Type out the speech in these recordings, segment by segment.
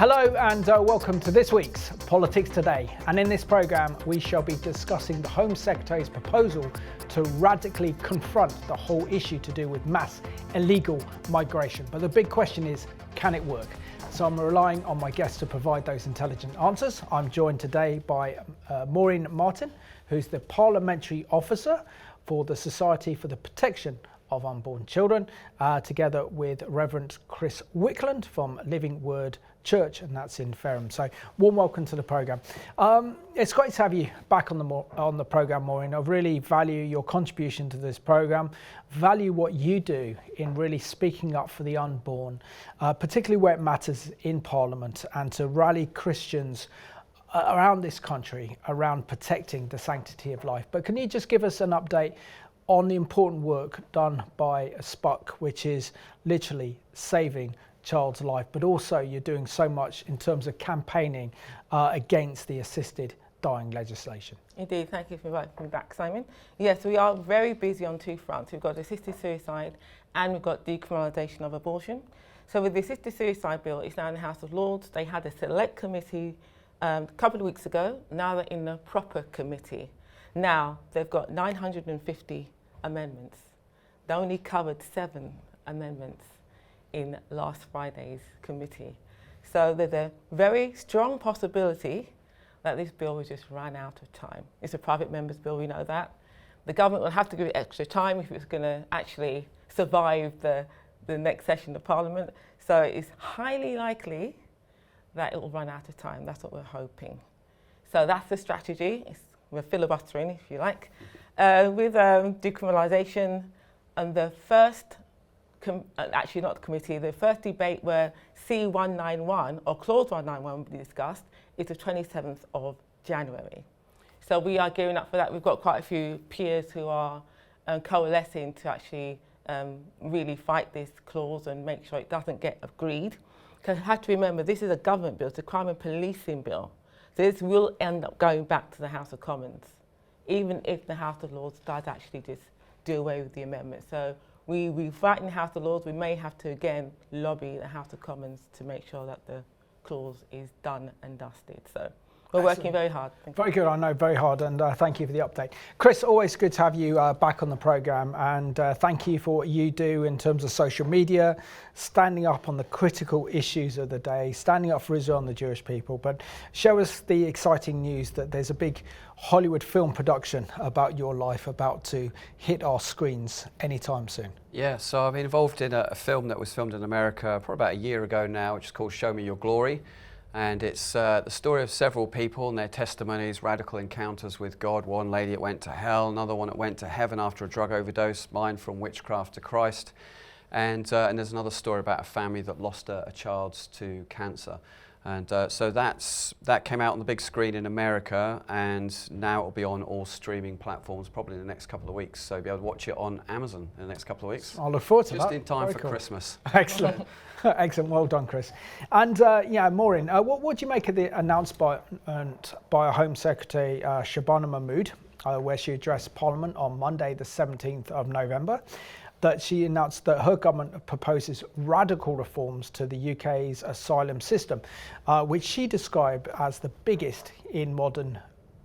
Hello and welcome to this week's Politics Today, and in this programme we shall be discussing the Home Secretary's proposal to radically confront the whole issue to do with mass illegal migration. But the big question is, can it work? So I'm relying on my guests to provide those intelligent answers. I'm joined today by Maureen Martin, who's the Parliamentary Officer for the Society for the Protection of Unborn Children, together with Reverend Chris Wickland from Living Word Church, and that's in Fareham. So warm welcome to the programme. It's great to have you back on the programme, Maureen. I really value your contribution to this programme, value what you do in really speaking up for the unborn, particularly where it matters in Parliament, and to rally Christians around this country around protecting the sanctity of life. But can you just give us an update on the important work done by SPUC, which is literally saving child's life, but also you're doing so much in terms of campaigning against the assisted dying legislation? Indeed, thank you for inviting me back, Simon. Yes, we are very busy on two fronts. We've got assisted suicide and we've got decriminalisation of abortion. So with the assisted suicide bill, it's now in the House of Lords. They had a select committee a couple of weeks ago. Now they're in the proper committee. Now they've got 950 amendments. They only covered 7 amendments in last Friday's committee. So there's a very strong possibility that this bill will just run out of time. It's a private member's bill, we know that. The government will have to give it extra time if it's going to actually survive the next session of Parliament. So it's highly likely that it will run out of time. That's what we're hoping. So that's the strategy. We're filibustering, if you like, with decriminalisation. And the first, actually not the committee, the first debate where C191 or Clause 191 will be discussed is the 27th of January. So we are gearing up for that. We've got quite a few peers who are coalescing to actually really fight this clause and make sure it doesn't get agreed. Because you have to remember, this is a government bill, it's a crime and policing bill. So this will end up going back to the House of Commons, even if the House of Lords does actually just do away with the amendment. So we fight in the House of Lords. We may have to again lobby the House of Commons to make sure that the clause is done and dusted. So we're working very hard. Very good, I know, very hard, and thank you for the update. Chris, always good to have you back on the programme, and thank you for what you do in terms of social media, standing up on the critical issues of the day, standing up for Israel and the Jewish people. But show us the exciting news that there's a big Hollywood film production about your life about to hit our screens anytime soon. Yeah, so I've been involved in a film that was filmed in America probably about a year ago now, which is called Show Me Your Glory. And it's the story of several people and their testimonies, radical encounters with God. One lady that went to hell, another one that went to heaven after a drug overdose, mine from witchcraft to Christ. And there's another story about a family that lost a child to cancer. And so that came out on the big screen in America, and now it'll be on all streaming platforms probably in the next couple of weeks. So you'll be able to watch it on Amazon in the next couple of weeks. I look forward to that. Just in time Very for cool. Christmas. Excellent. Excellent, well done, Chris. And yeah, Maureen, what do you make of the announcement by Home Secretary Shabana Mahmood, where she addressed Parliament on Monday, the 17th of November, that she announced that her government proposes radical reforms to the UK's asylum system, which she described as the biggest in modern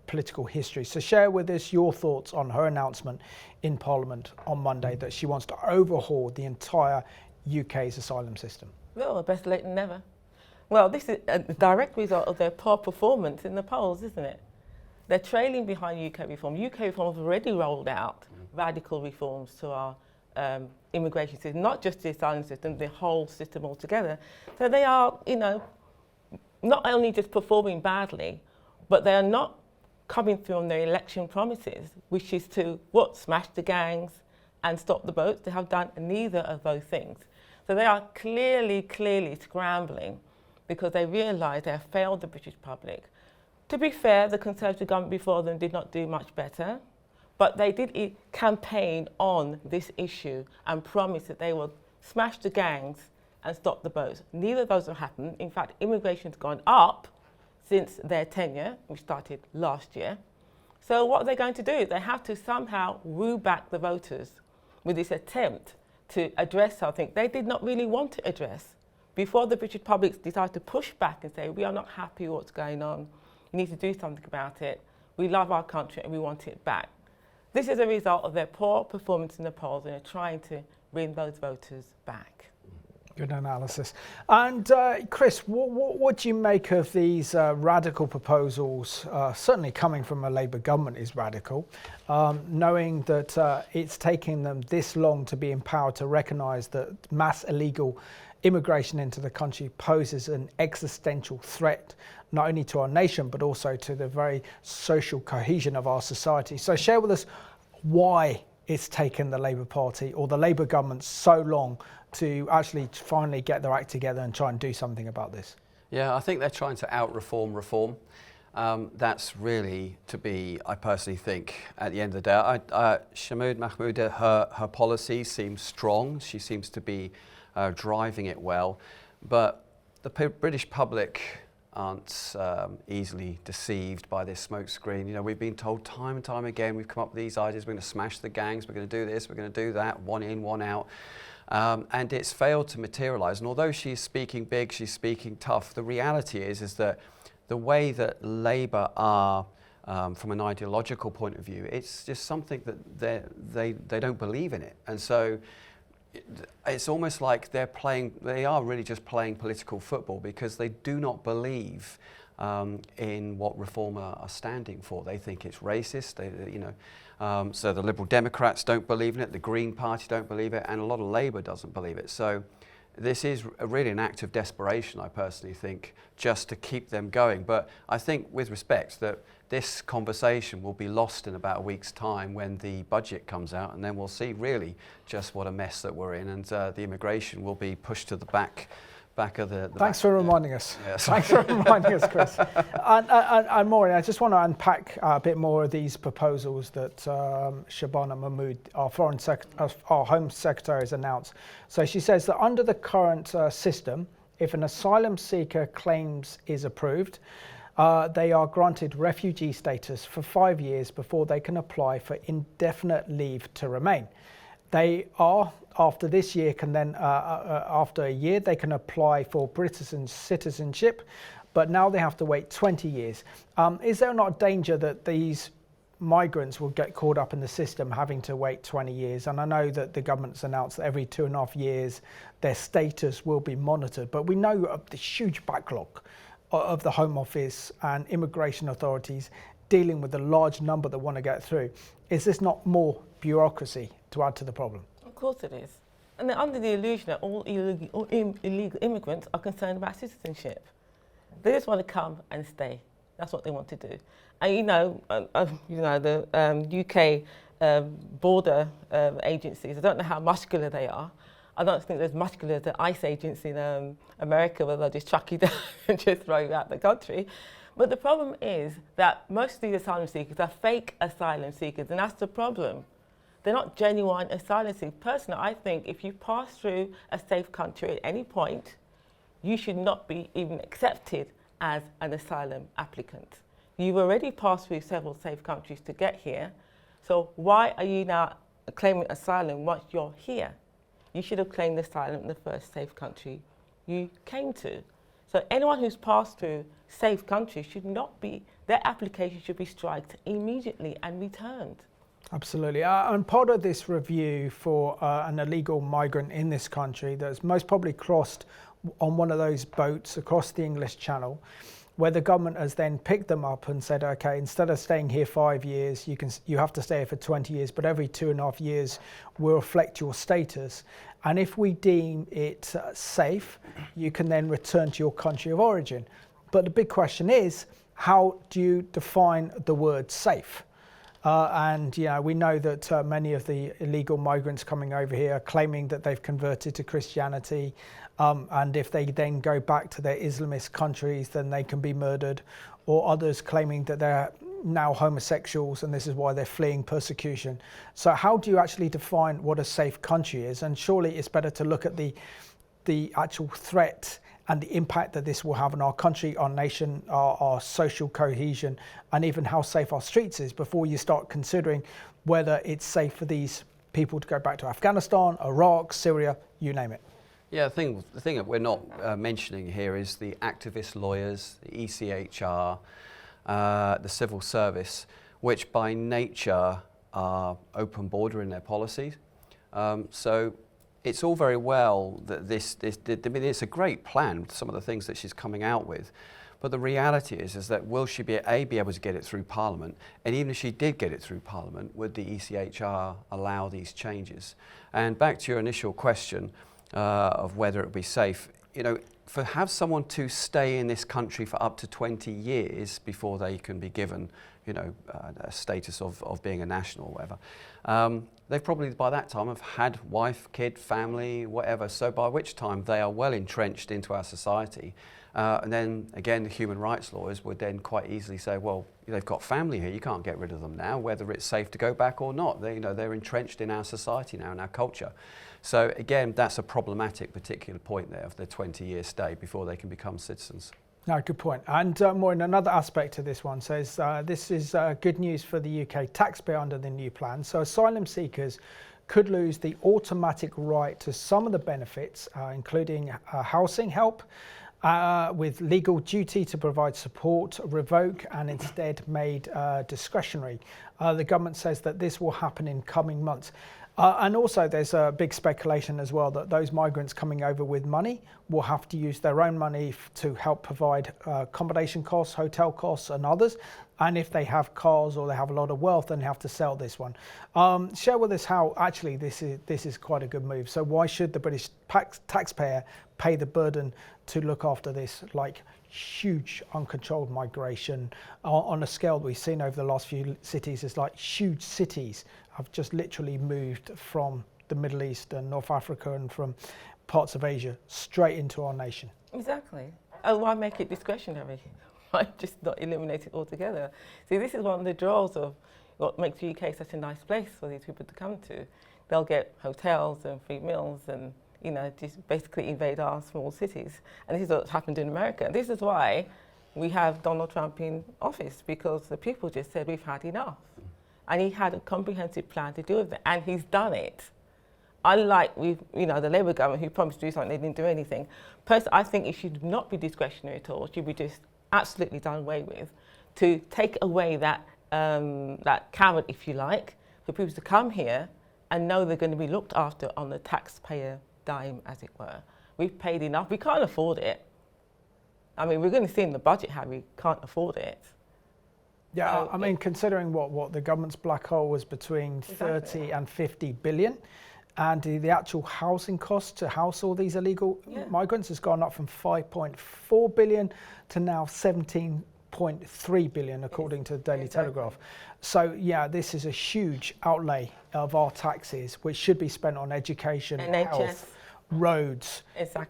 political history. So share with us your thoughts on her announcement in Parliament on Monday that she wants to overhaul the entire UK's asylum system. Well, best late than never. Well, this is a direct result of their poor performance in the polls, isn't it? They're trailing behind UK reform. UK reform has already rolled out radical reforms to our immigration system, not just the asylum system, the whole system altogether. So they are, not only just performing badly, but they are not coming through on their election promises, which is to, smash the gangs and stop the boats. They have done neither of those things. So they are clearly scrambling because they realise they have failed the British public. To be fair, the Conservative government before them did not do much better, but they did campaign on this issue and promise that they will smash the gangs and stop the boats. Neither of those have happened. In fact, immigration has gone up since their tenure, which started last year. So what are they going to do? They have to somehow woo back the voters with this attempt to address something they did not really want to address before the British public decide to push back and say, we are not happy with what's going on, you need to do something about it, we love our country and we want it back. This is a result of their poor performance in the polls, and they're trying to bring those voters back. Good analysis. And Chris, what do you make of these radical proposals, certainly coming from a Labour government is radical, knowing that it's taking them this long to be empowered to recognise that mass illegal immigration into the country poses an existential threat, not only to our nation, but also to the very social cohesion of our society. So share with us why it's taken the Labour Party or the Labour government so long to actually finally get their act together and try and do something about this. Yeah, I think they're trying to out-reform reform. That's really to be, I personally think, at the end of the day. Shabana Mahmood, her policy seems strong. She seems to be driving it well. But the British public aren't easily deceived by this smokescreen. You know, we've been told time and time again, we've come up with these ideas, we're going to smash the gangs, we're going to do this, we're going to do that, one in, one out. And it's failed to materialise. And although she's speaking big, she's speaking tough, the reality is that the way that Labour are, from an ideological point of view, it's just something that they don't believe in it. And so it's almost like they are really just playing political football, because they do not believe in what Reform are standing for. They think it's racist. So the Liberal Democrats don't believe in it, the Green Party don't believe it, and a lot of Labour doesn't believe it. So this is really an act of desperation, I personally think, just to keep them going. But I think, with respect, that this conversation will be lost in about a week's time when the budget comes out, and then we'll see really just what a mess that we're in, and the immigration will be pushed to the back of the Thanks for reminding us. Yeah, thanks for reminding us, Chris. And Maureen, I just want to unpack a bit more of these proposals that Shabana Mahmood, our Home Secretary, has announced. So she says that under the current system, if an asylum seeker claims is approved, they are granted refugee status for 5 years before they can apply for indefinite leave to remain. They are, after this year, after a year, they can apply for British citizenship, but now they have to wait 20 years. Is there not a danger that these migrants will get caught up in the system having to wait 20 years? And I know that the government's announced that every 2.5 years their status will be monitored, but we know of the huge backlog of the Home Office and immigration authorities dealing with the large number that want to get through. Is this not more bureaucracy to add to the problem? Of course it is. And they're under the illusion that all illegal immigrants are concerned about citizenship. They just want to come and stay. That's what they want to do. And the UK border agencies, I don't know how muscular they are. I don't think there's muscular as the ICE agency in America, where they'll just chuck you down and just throw you out the country. But the problem is that most of these asylum seekers are fake asylum seekers, and that's the problem. They're not genuine asylum seekers. Personally, I think if you pass through a safe country at any point, you should not be even accepted as an asylum applicant. You've already passed through several safe countries to get here, so why are you now claiming asylum once you're here? You should have claimed asylum in the first safe country you came to. So anyone who's passed through safe countries should not be, their application should be striked immediately and returned. Absolutely. And part of this review for an illegal migrant in this country that's most probably crossed on one of those boats across the English Channel, where the government has then picked them up and said, okay, instead of staying here 5 years, you have to stay here for 20 years, but every 2.5 years will reflect your status. And if we deem it safe, you can then return to your country of origin. But the big question is, how do you define the word safe? And we know that many of the illegal migrants coming over here are claiming that they've converted to Christianity, and if they then go back to their Islamist countries, then they can be murdered, or others claiming that they're now homosexuals and this is why they're fleeing persecution. So how do you actually define what a safe country is? And surely it's better to look at the actual threat and the impact that this will have on our country, our nation, our social cohesion, and even how safe our streets is before you start considering whether it's safe for these people to go back to Afghanistan, Iraq, Syria, you name it. Yeah, the thing that we're not mentioning here is the activist lawyers, the ECHR, the civil service, which by nature are open border in their policies. So it's all very well that I mean, it's a great plan, some of the things that she's coming out with. But the reality is that will she be able to get it through Parliament? And even if she did get it through Parliament, would the ECHR allow these changes? And back to your initial question of whether it would be safe, you know, have someone to stay in this country for up to 20 years before they can be given, you know, a status of being a national or whatever. They probably by that time have had wife, kid, family, whatever. So by which time they are well entrenched into our society. And then again, the human rights lawyers would then quite easily say, well, they've got family here, you can't get rid of them now, whether it's safe to go back or not. They, you know, they're entrenched in our society now, in our culture. So again, that's a problematic particular point there of the 20-year stay before they can become citizens. No, good point. And Maureen, another aspect to this one says this is good news for the UK taxpayer under the new plan. So asylum seekers could lose the automatic right to some of the benefits, including housing help, with legal duty to provide support, revoke and instead made discretionary. The government says that this will happen in coming months. And also there's a big speculation as well that those migrants coming over with money will have to use their own money to help provide accommodation costs, hotel costs and others. And if they have cars or they have a lot of wealth, then they have to sell this one. Share with us how actually this is quite a good move. So why should the British taxpayer pay the burden to look after this like huge uncontrolled migration on a scale that we've seen over the last few cities? It's like huge cities have just literally moved from the Middle East and North Africa and from parts of Asia straight into our nation. Exactly. Oh, why make it discretionary? Why just not eliminate it altogether? See, this is one of the draws of what makes the UK such a nice place for these people to come to. They'll get hotels and free meals and, you know, just basically invade our small cities. And this is what's happened in America. This is why we have Donald Trump in office, because the people just said we've had enough. And he had a comprehensive plan to deal with it, and he's done it. Unlike the Labour government who promised to do something, they didn't do anything. Personally, I think it should not be discretionary at all. It should be just absolutely done away with, to take away that carrot, if you like, for people to come here and know they're going to be looked after on the taxpayer dime, as it were. We've paid enough. We can't afford it. I mean, we're going to see in the budget how we can't afford it. Yeah, So I mean, considering what the government's black hole was between 30 and 50 billion, and the actual housing cost to house all these illegal migrants has gone up from 5.4 billion to now 17.3 billion, according to the Daily Telegraph. So yeah, this is a huge outlay of our taxes, which should be spent on education, health, roads,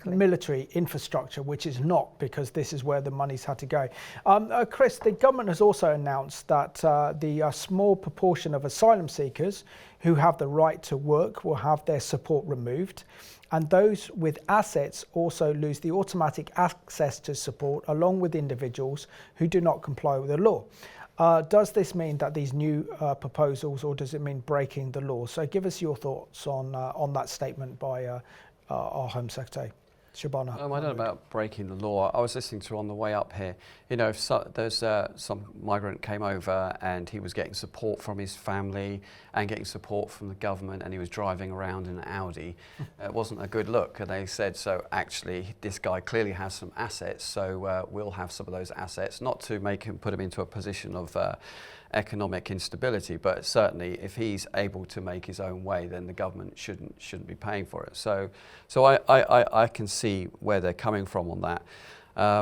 military infrastructure, which is not, because this is where the money's had to go. Chris, the government has also announced that the small proportion of asylum seekers who have the right to work will have their support removed, and those with assets also lose the automatic access to support, along with individuals who do not comply with the law. Does this mean that these new proposals, or does it mean breaking the law? So give us your thoughts on that statement by our Home Secretary, Shabana. I don't know about breaking the law. I was listening to on the way up here, you know, if there's some migrant came over and he was getting support from his family and getting support from the government, and he was driving around in an Audi, it wasn't a good look. And they said, so actually this guy clearly has some assets, so we'll have some of those assets, not to put him into a position of economic instability, but certainly if he's able to make his own way, then the government shouldn't be paying for it. So I can see where they're coming from on that.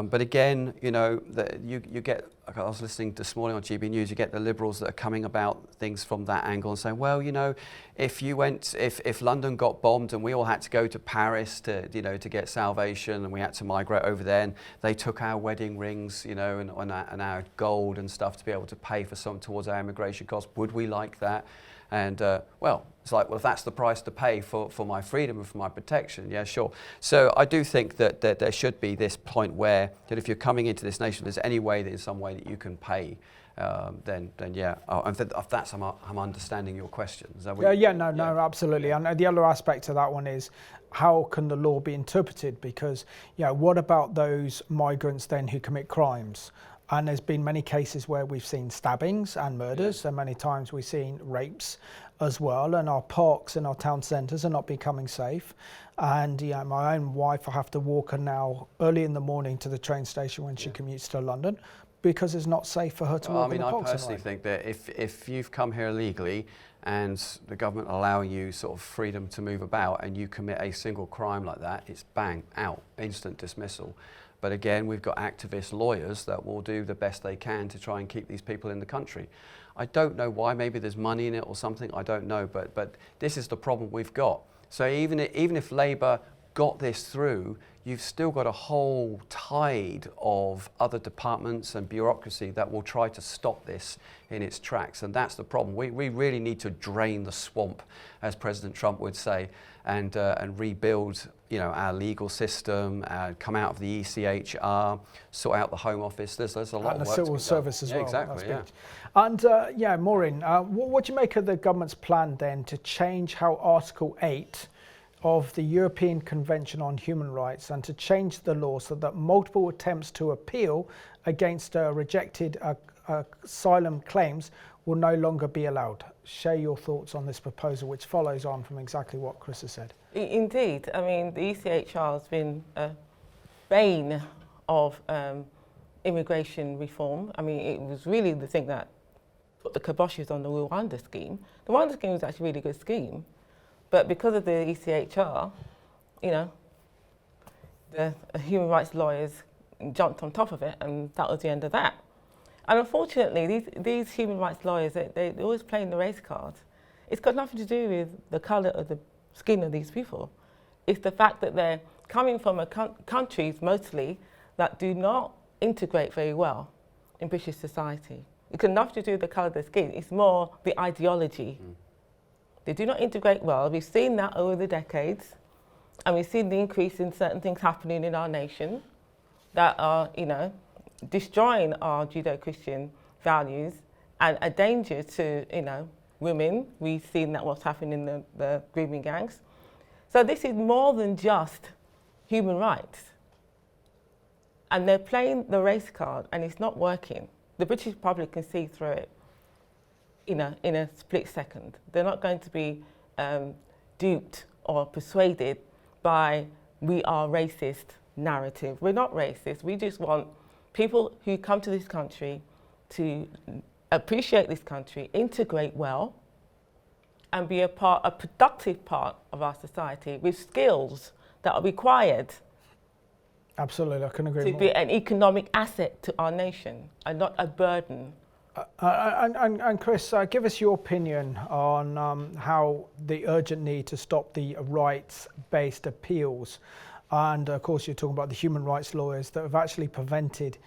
But again, you know, you get, I was listening this morning on GB News, you get the Liberals that are coming about things from that angle and saying, well, you know, if London got bombed and we all had to go to Paris to get salvation, and we had to migrate over there, and they took our wedding rings, you know, and our gold and stuff to be able to pay for some towards our immigration costs, would we like that? And well, it's like, well, if that's the price to pay for my freedom and for my protection, yeah, sure. So I do think that there should be this point where that if you're coming into this nation, if there's any way that in some way that you can pay, then yeah. If that's I'm understanding your question. Is that what no, absolutely. And the other aspect to that one is, how can the law be interpreted? Because, what about those migrants then who commit crimes? And there's been many cases where we've seen stabbings and murders, and many times we've seen rapes as well. And our parks and our town centres are not becoming safe. And my own wife, I have to walk her now early in the morning to the train station when she commutes to London, because it's not safe for her to walk in the parks. I personally think that if you've come here illegally and the government allowing you sort of freedom to move about and you commit a single crime like that, it's bang, out, instant dismissal. But again, we've got activist lawyers that will do the best they can to try and keep these people in the country. I don't know why, maybe there's money in it or something, I don't know, but this is the problem we've got. So even if Labour got this through, you've still got a whole tide of other departments and bureaucracy that will try to stop this in its tracks. And that's the problem. We really need to drain the swamp, as President Trump would say, and rebuild our legal system, come out of the ECHR, sort out the Home Office. There's a lot of work. And the civil service as well. Exactly, yeah. And Maureen, what do you make of the government's plan then to change how Article 8 of the European Convention on Human Rights, and to change the law so that multiple attempts to appeal against rejected asylum claims will no longer be allowed? Share your thoughts on this proposal, which follows on from exactly what Chris has said. Indeed. I mean, the ECHR has been a bane of immigration reform. I mean, it was really the thing that put the kiboshes on the Rwanda scheme. The Rwanda scheme was actually a really good scheme, but because of the ECHR, the human rights lawyers jumped on top of it, and that was the end of that. And unfortunately, these human rights lawyers, they're always playing the race card. It's got nothing to do with the colour of the skin of these people. It's the fact that they're coming from countries, mostly, that do not integrate very well in British society. It's got nothing to do with the colour of the skin. It's more the ideology. They do not integrate well. We've seen that over the decades, and we've seen the increase in certain things happening in our nation that are, destroying our Judeo-Christian values and a danger to, women. We've seen that what's happening in the grooming gangs. So this is more than just human rights. And they're playing the race card, and it's not working. The British public can see through it, in a split second. They're not going to be duped or persuaded by "we are racist" narrative. We're not racist. We just want people who come to this country to appreciate this country, integrate well, and be a productive part of our society with skills that are required. Absolutely, I can agree to more. Be an economic asset to our nation and not a burden. And Chris, give us your opinion on how the urgent need to stop the rights-based appeals. And of course, you're talking about the human rights lawyers that have actually prevented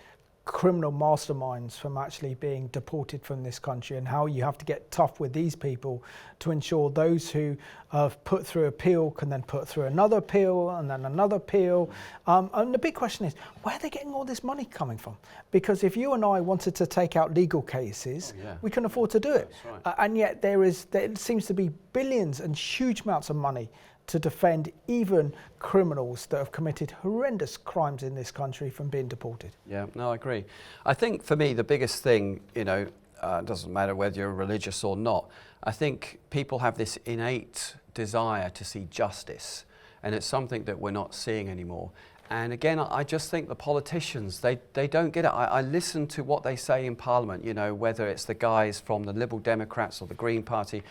criminal masterminds from actually being deported from this country, and how you have to get tough with these people to ensure those who have put through appeal can then put through another appeal and then another appeal. And the big question is, where are they getting all this money coming from? Because if you and I wanted to take out legal cases, we can afford to do it. Right. And yet there seems to be billions and huge amounts of money to defend even criminals that have committed horrendous crimes in this country from being deported. Yeah, no, I agree. I think for me, the biggest thing, it doesn't matter whether you're religious or not, I think people have this innate desire to see justice, and it's something that we're not seeing anymore. And again, I just think the politicians, they don't get it. I listen to what they say in Parliament, whether it's the guys from the Liberal Democrats or the Green Party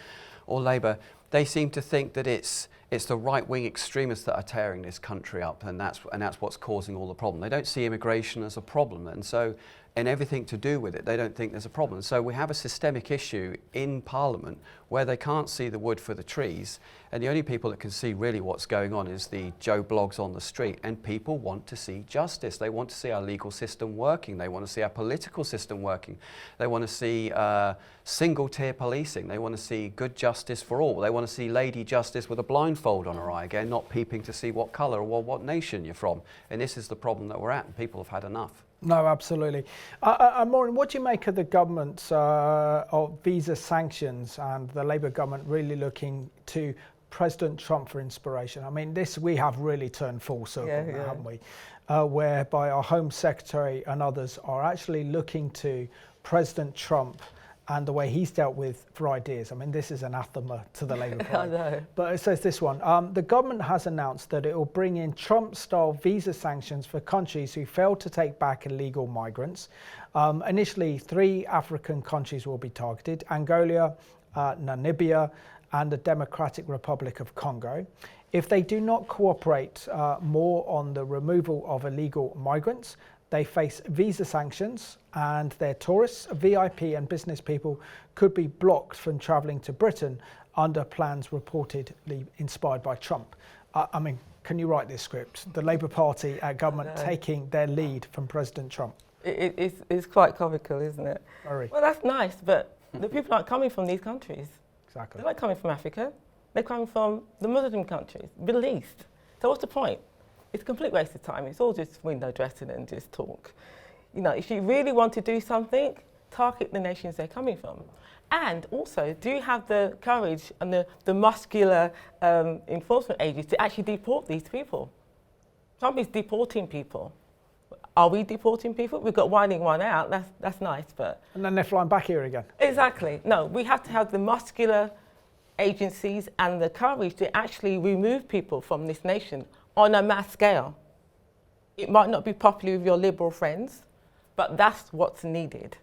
or Labour, they seem to think that it's the right-wing extremists that are tearing this country up, and that's what's causing all the problem. They don't see immigration as a problem, and so and everything to do with it, they don't think there's a problem. So we have a systemic issue in Parliament where they can't see the wood for the trees, and the only people that can see really what's going on is the Joe Bloggs on the street, and people want to see justice. They want to see our legal system working. They want to see our political system working. They want to see single-tier policing. They want to see good justice for all. They want to see Lady Justice with a blindfold on her eye again, not peeping to see what colour or what nation you're from. And this is the problem that we're at, and people have had enough. No, absolutely. Maureen, what do you make of the government's of visa sanctions and the Labour government really looking to President Trump for inspiration? I mean, this we have really turned full circle, haven't we? Whereby our Home Secretary and others are actually looking to President Trump and the way he's dealt with for ideas. I mean, this is anathema to the Labour Party. I know. But it says this one, the government has announced that it will bring in Trump-style visa sanctions for countries who fail to take back illegal migrants. Initially, 3 African countries will be targeted: Angola, Namibia, and the Democratic Republic of Congo. If they do not cooperate more on the removal of illegal migrants, they face visa sanctions, and their tourists, VIP and business people could be blocked from travelling to Britain under plans reportedly inspired by Trump. I mean, can you write this script? The Labour Party government taking their lead from President Trump. It's quite comical, isn't it? Very. Well, that's nice, but the people aren't coming from these countries. Exactly. They're not coming from Africa. They're coming from the Muslim countries, Middle East. So what's the point? It's a complete waste of time. It's all just window dressing and just talk. You know, if you really want to do something, target the nations they're coming from. And also, do you have the courage and the muscular enforcement agencies to actually deport these people? Trump is deporting people. Are we deporting people? We've got one in, one out. That's nice, but... And then they're flying back here again. Exactly. No, we have to have the muscular agencies and the courage to actually remove people from this nation on a mass scale. It might not be popular with your liberal friends, but that's what's needed.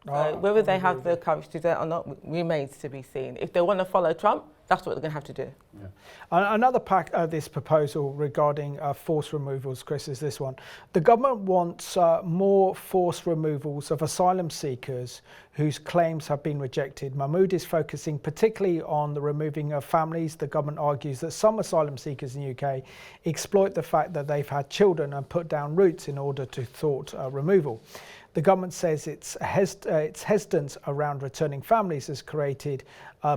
So whether they have the courage to do that or not remains to be seen. If they want to follow Trump, that's what they're going to have to do. Yeah. Another part of this proposal regarding forced removals, Chris, is this one. The government wants more forced removals of asylum seekers whose claims have been rejected. Mahmood is focusing particularly on the removing of families. The government argues that some asylum seekers in the UK exploit the fact that they've had children and put down roots in order to thwart removal. The government says its hesitance around returning families has created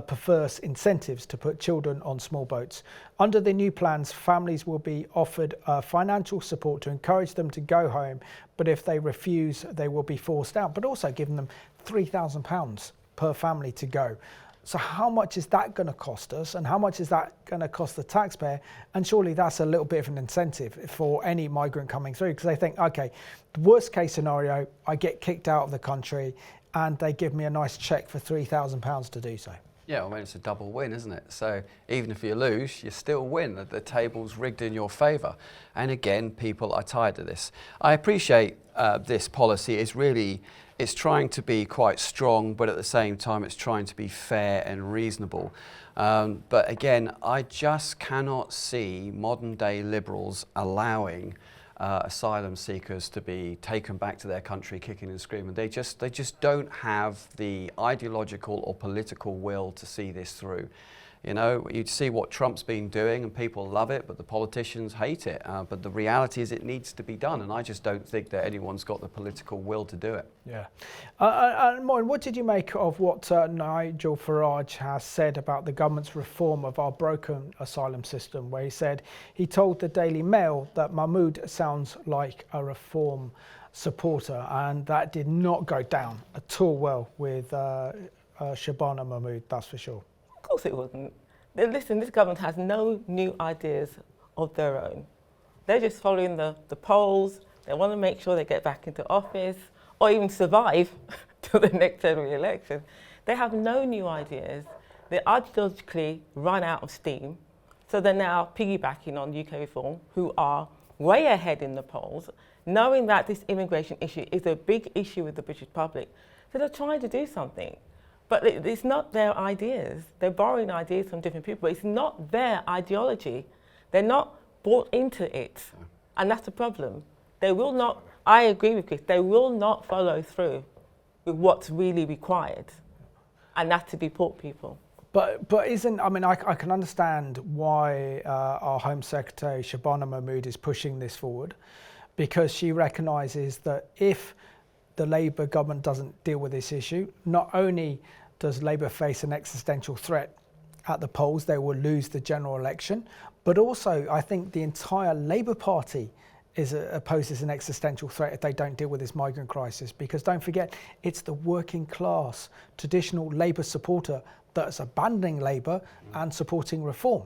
perverse incentives to put children on small boats. Under the new plans, families will be offered financial support to encourage them to go home, but if they refuse, they will be forced out, but also giving them £3,000 per family to go. So how much is that going to cost us, and how much is that going to cost the taxpayer? And surely that's a little bit of an incentive for any migrant coming through, because they think, okay, the worst case scenario, I get kicked out of the country and they give me a nice cheque for £3,000 to do so. Yeah, I mean, it's a double win, isn't it? So even if you lose, you still win. The table's rigged in your favour. And again, people are tired of this. I appreciate this policy. It's trying to be quite strong, but at the same time, it's trying to be fair and reasonable. But again, I just cannot see modern day liberals allowing asylum seekers to be taken back to their country kicking and screaming. They just don't have the ideological or political will to see this through. You know, you see what Trump's been doing and people love it, but the politicians hate it. But the reality is it needs to be done, and I just don't think that anyone's got the political will to do it. Yeah. Maureen, what did you make of what Nigel Farage has said about the government's reform of our broken asylum system, where he told the Daily Mail that Mahmood sounds like a reform supporter, and that did not go down at all well with Shabana Mahmood, that's for sure. Of course it wouldn't. Listen, this government has no new ideas of their own. They're just following the polls. They want to make sure they get back into office or even survive to the next general election. They have no new ideas. They ideologically run out of steam. So they're now piggybacking on UK reform, who are way ahead in the polls, knowing that this immigration issue is a big issue with the British public. So they're trying to do something. But it's not their ideas. They're borrowing ideas from different people. It's not their ideology. They're not bought into it. And that's the problem. They will not I agree with Chris. They will not follow through with what's really required, and that's to deport people. But isn't, I mean, I can understand why our Home Secretary Shabana Mahmood is pushing this forward, because she recognises that if the Labour government doesn't deal with this issue, not only does Labour face an existential threat at the polls, they will lose the general election, but also I think the entire Labour Party poses an existential threat if they don't deal with this migrant crisis, because don't forget, it's the working class, traditional Labour supporter that's abandoning Labour and supporting reform.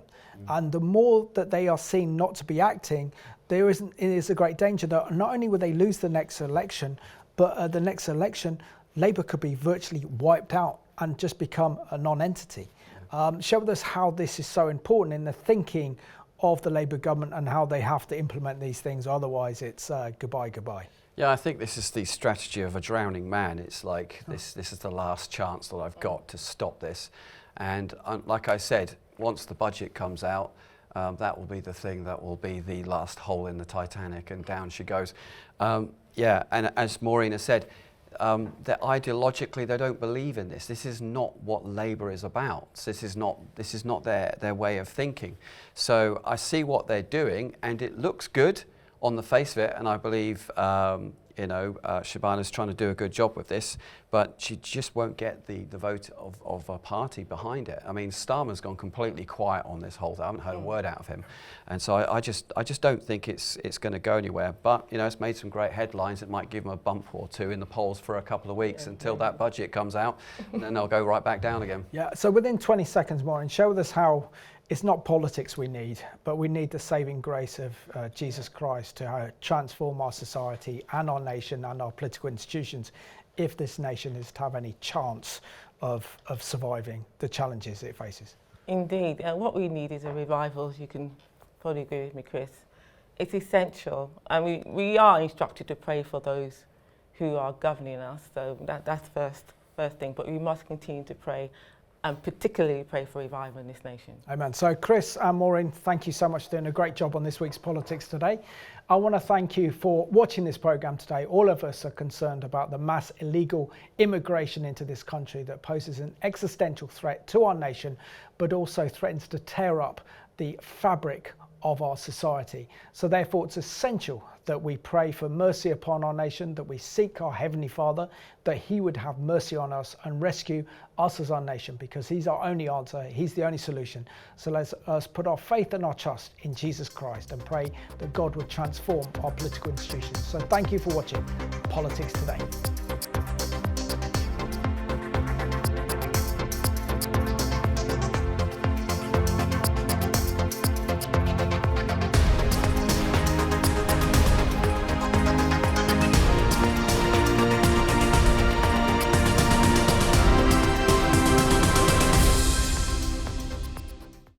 And the more that they are seen not to be acting, it is a great danger that not only will they lose the next election, but at the next election, Labour could be virtually wiped out and just become a non-entity. Share with us how this is so important in the thinking of the Labour government and how they have to implement these things, otherwise it's goodbye, goodbye. Yeah, I think this is the strategy of a drowning man. It's like this is the last chance that I've got to stop this. And like I said, once the budget comes out, that will be the thing that will be the last hole in the Titanic, and down she goes. Yeah, and as Maureen has said, that ideologically they don't believe in this. This is not what Labour is about. This is not their way of thinking. So I see what they're doing, and it looks good on the face of it, and I believe Shabana's trying to do a good job with this, but she just won't get the vote of a party behind it. I mean, Starmer's gone completely quiet on this whole thing. I haven't heard a word out of him, and so I just don't think it's going to go anywhere. But it's made some great headlines. It might give them a bump or two in the polls for a couple of weeks until that budget comes out, and then they'll go right back down again. Yeah. So within 20 seconds, Maureen, share with us how it's not politics we need, but we need the saving grace of Jesus Christ to transform our society and our nation and our political institutions if this nation is to have any chance of surviving the challenges it faces. Indeed, and what we need is a revival. You can probably agree with me, Chris. It's essential, and we are instructed to pray for those who are governing us, so that's first thing, but we must continue to pray, and particularly pray for revival in this nation. Amen. So Chris and Maureen, thank you so much for doing a great job on this week's Politics Today. I want to thank you for watching this programme today. All of us are concerned about the mass illegal immigration into this country that poses an existential threat to our nation, but also threatens to tear up the fabric of our society. So therefore it's essential that we pray for mercy upon our nation, that we seek our Heavenly Father, that He would have mercy on us and rescue us as our nation, because He's our only answer, He's the only solution. So let us put our faith and our trust in Jesus Christ and pray that God would transform our political institutions. So thank you for watching Politics Today.